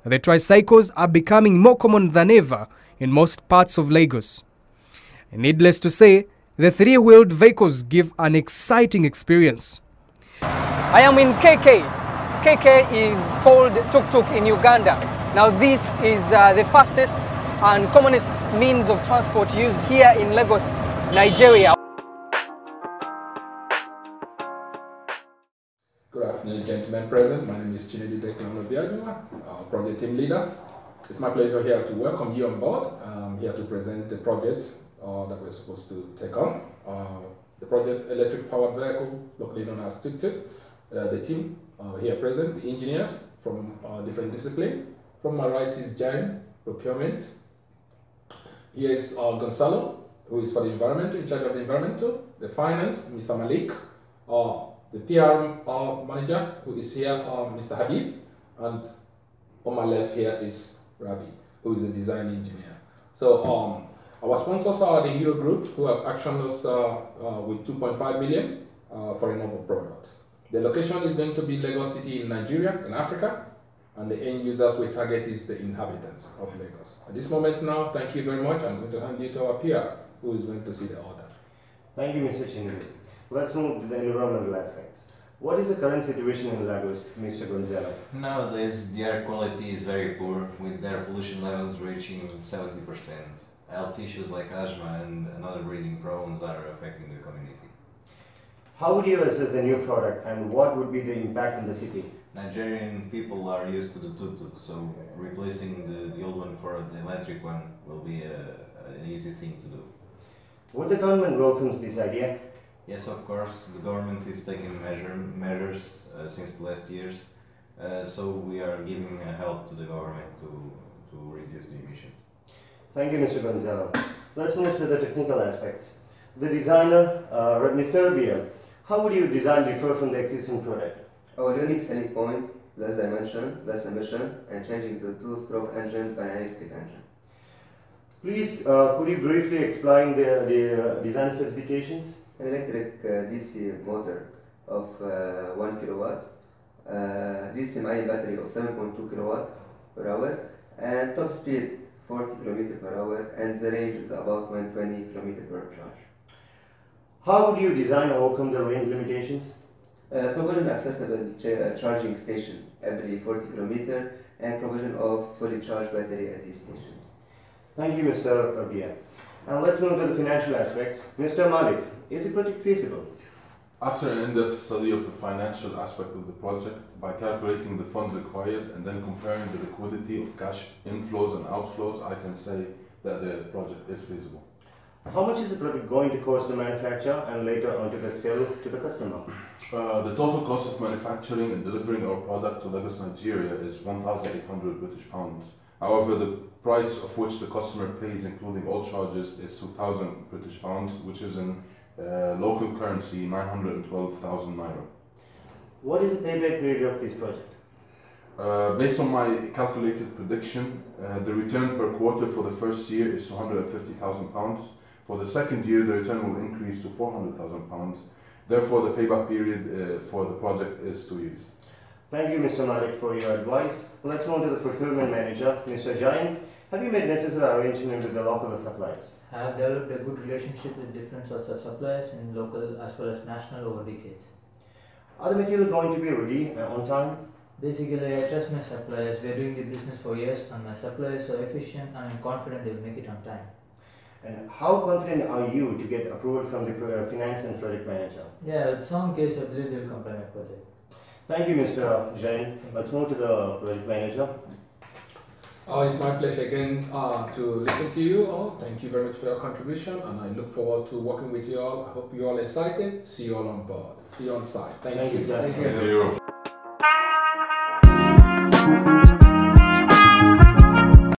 The tricycles are becoming more common than ever in most parts of Lagos. Needless to say, the three-wheeled vehicles give an exciting experience. I am in KK. KK is called Tuk-Tuk in Uganda. Now this is the fastest and commonest means of transport used here in Lagos, Nigeria. Good afternoon, gentlemen present. My name is E-Tuktuk, project team leader. It's my pleasure here to welcome you on board. I'm here to present the project that we're supposed to take on. The project electric powered vehicle, locally known as Tuk-Tuk. The team here present, the engineers from different disciplines. From my right is Jain, procurement. Here is Gonzalo, who is for the environmental, in charge of the environmental. The finance, Mr. Malik. The PR manager, who is here, Mr. Habib. And on my left here is Rabi, who is the design engineer. So our sponsors are the Hero Group, who have actioned us with 2.5 million for a novel product. The location is going to be Lagos City in Nigeria, in Africa, and the end users we target is the inhabitants of Lagos. At this moment now, thank you very much. I'm going to hand you to our PR, who is going to see the order. Thank you, Mr. Chindu. Let's move to the environmental aspects. What is the current situation in Lagos, Mr. Gonzalo? Nowadays, the air quality is very poor, with air pollution levels reaching 70%. Health issues like asthma and other breathing problems are affecting the community. How would you assess the new product and what would be the impact in the city? Nigerian people are used to the tuk-tuk, so replacing the old one for the electric one will be an easy thing to do. Would the government welcomes this idea? Yes, of course. The government is taking measures since the last years, so we are giving help to the government to reduce the emissions. Thank you, Mr. Gonzalo. Let's move to the technical aspects. The designer, Mr. Biel, how would you design differ from the existing product? Our unique selling point, less dimension, less emission, and changing the two-stroke engine to an electric engine. Please, could you briefly explain the design specifications? An electric DC motor of 1 kilowatt, DC-IE battery of 7.2 kilowatt per hour, and top speed 40 km per hour, and the range is about 120 km per charge. How would you design or overcome the range limitations? Provision accessible charging station every 40 km, and provision of fully charged battery at these stations. Thank you, Mr. Rabia. And let's move to the financial aspects. Mr. Malik, is the project feasible? After an in-depth study of the financial aspect of the project, by calculating the funds required and then comparing the liquidity of cash inflows and outflows, I can say that the project is feasible. How much is the product going to cost to manufacture and later on to the sale to the customer? The total cost of manufacturing and delivering our product to Lagos, Nigeria is 1,800 British pounds. However, the price of which the customer pays, including all charges, is 2,000 British pounds, which is in local currency 912,000 naira. What is the payback period of this project? Based on my calculated prediction, the return per quarter for the first year is 250,000 pounds. For the second year, the return will increase to 400,000 pounds. Therefore, the payback period for the project is 2 years. Thank you, Mr. Malik, for your advice. Let's move to the procurement manager, Mr. Jain. Have you made necessary arrangements with the local suppliers? I have developed a good relationship with different sorts of suppliers in local as well as national over decades. Are the materials going to be ready on time? Basically, I trust my suppliers. We are doing the business for years and my suppliers are efficient and I am confident they will make it on time. And how confident are you to get approval from the finance and project manager? Yeah, with some case I believe they will complete my project. Thank you, Mr. Jain. Let's move to the project manager. It's my pleasure again to listen to you all. Thank you very much for your contribution, and I look forward to working with you all. I hope you all excited. See you all on board. See you on site. Thank you. Sir. Thank you.